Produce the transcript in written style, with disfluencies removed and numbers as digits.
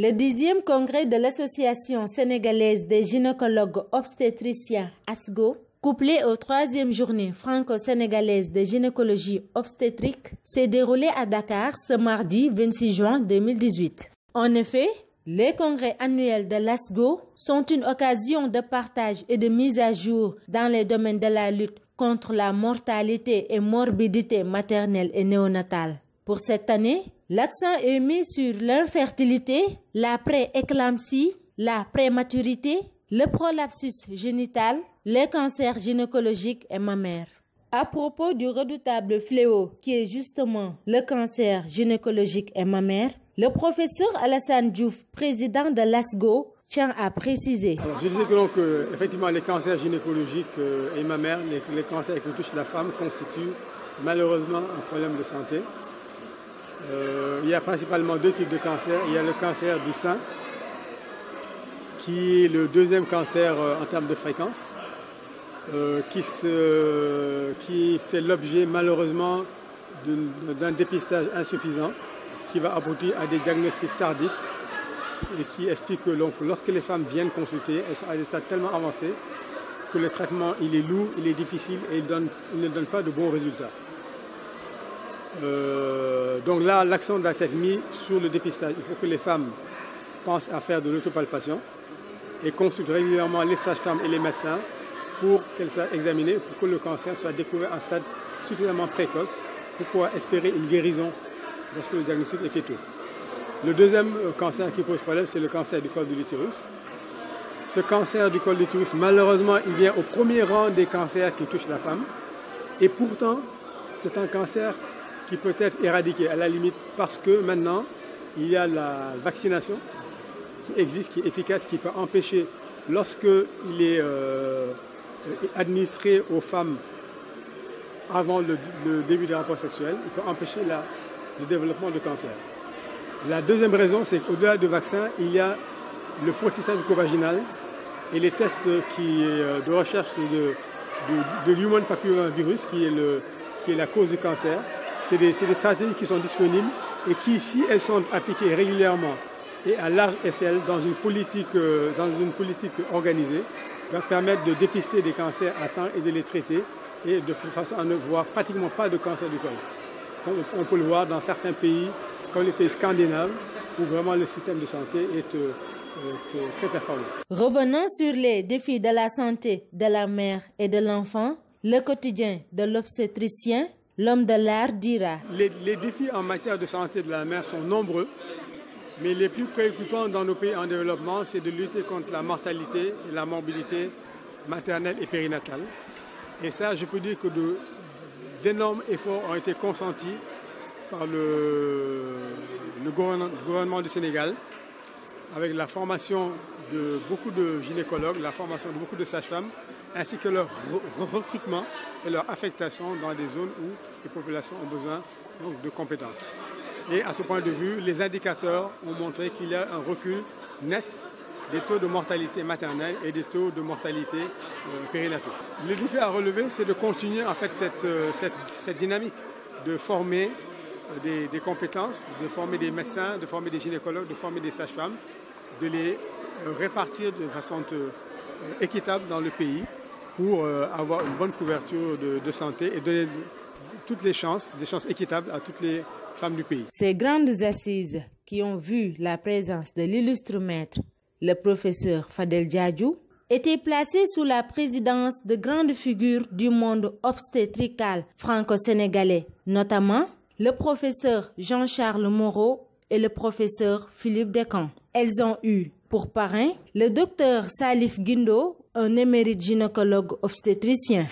Le 10e congrès de l'Association sénégalaise des gynécologues obstétriciens ASGO, couplé aux 3e journée franco-sénégalaise de gynécologie obstétrique, s'est déroulé à Dakar ce mardi 26 juin 2018. En effet, les congrès annuels de l'ASGO sont une occasion de partage et de mise à jour dans les domaines de la lutte contre la mortalité et morbidité maternelle et néonatale. Pour cette année, l'accent est mis sur l'infertilité, la pré-éclampsie, la prématurité, le prolapsus génital, les cancers gynécologiques et mammaires. À propos du redoutable fléau qui est justement le cancer gynécologique et mammaire, le professeur Alassane Diouf, président de l'ASGO, tient à préciser. Alors, je disais que donc, effectivement, les cancers gynécologiques et mammaires, les cancers qui touchent la femme, constituent malheureusement un problème de santé. Il y a principalement 2 types de cancers. Il y a le cancer du sein, qui est le 2e cancer en termes de fréquence, qui fait l'objet malheureusement d'un dépistage insuffisant, qui va aboutir à des diagnostics tardifs et qui explique que donc, lorsque les femmes viennent consulter, elles sont à des stades tellement avancés que le traitement il est lourd, il est difficile et il ne donne pas de bons résultats. Donc là, l'accent doit être mis sur le dépistage. Il faut que les femmes pensent à faire de l'autopalpation et consultent régulièrement les sages-femmes et les médecins pour qu'elles soient examinées, pour que le cancer soit découvert à un stade suffisamment précoce pour pouvoir espérer une guérison lorsque le diagnostic est fait tôt. Le 2e cancer qui pose problème, c'est le cancer du col de l'utérus. Ce cancer du col de l'utérus, malheureusement, il vient au premier rang des cancers qui touchent la femme. Et pourtant, c'est un cancer qui peut être éradiqué à la limite parce que maintenant, il y a la vaccination qui existe, qui est efficace, qui peut empêcher, lorsqu'il est administré aux femmes avant le début des rapports sexuels, il peut empêcher le développement de cancer. La 2e raison, c'est qu'au-delà du vaccin, il y a le frotissage vaginal et les tests de recherche de l'human papillomavirus, qui est la cause du cancer. C'est des stratégies qui sont disponibles et qui, si elles sont appliquées régulièrement et à large échelle dans une politique organisée, va permettre de dépister des cancers à temps et de les traiter et de façon à ne voir pratiquement pas de cancer du col. On peut le voir dans certains pays, comme les pays scandinaves, où vraiment le système de santé est très performant. Revenons sur les défis de la santé de la mère et de l'enfant, le quotidien de l'obstétricien, l'homme de l'art dira. Les défis en matière de santé de la mère sont nombreux, mais les plus préoccupants dans nos pays en développement, c'est de lutter contre la mortalité et la morbidité maternelle et périnatale. Et ça, je peux dire que d'énormes efforts ont été consentis par le gouvernement du Sénégal, avec la formation de beaucoup de gynécologues, la formation de beaucoup de sages-femmes, ainsi que leur recrutement et leur affectation dans des zones où les populations ont besoin donc, de compétences. Et à ce point de vue, les indicateurs ont montré qu'il y a un recul net des taux de mortalité maternelle et des taux de mortalité périnatale. Le défi à relever, c'est de continuer en fait cette dynamique de former des compétences, de former des médecins, de former des gynécologues, de former des sages-femmes, de les répartir de façon équitable dans le pays pour avoir une bonne couverture de santé et donner toutes les chances, des chances équitables à toutes les femmes du pays. Ces grandes assises qui ont vu la présence de l'illustre maître, le professeur Fadel Diadjou, étaient placées sous la présidence de grandes figures du monde obstétrical franco-sénégalais, notamment le professeur Jean-Charles Moreau et le professeur Philippe Descamps. Elles ont eu pour parrain le docteur Salif Guindo, un émérite gynécologue obstétricien.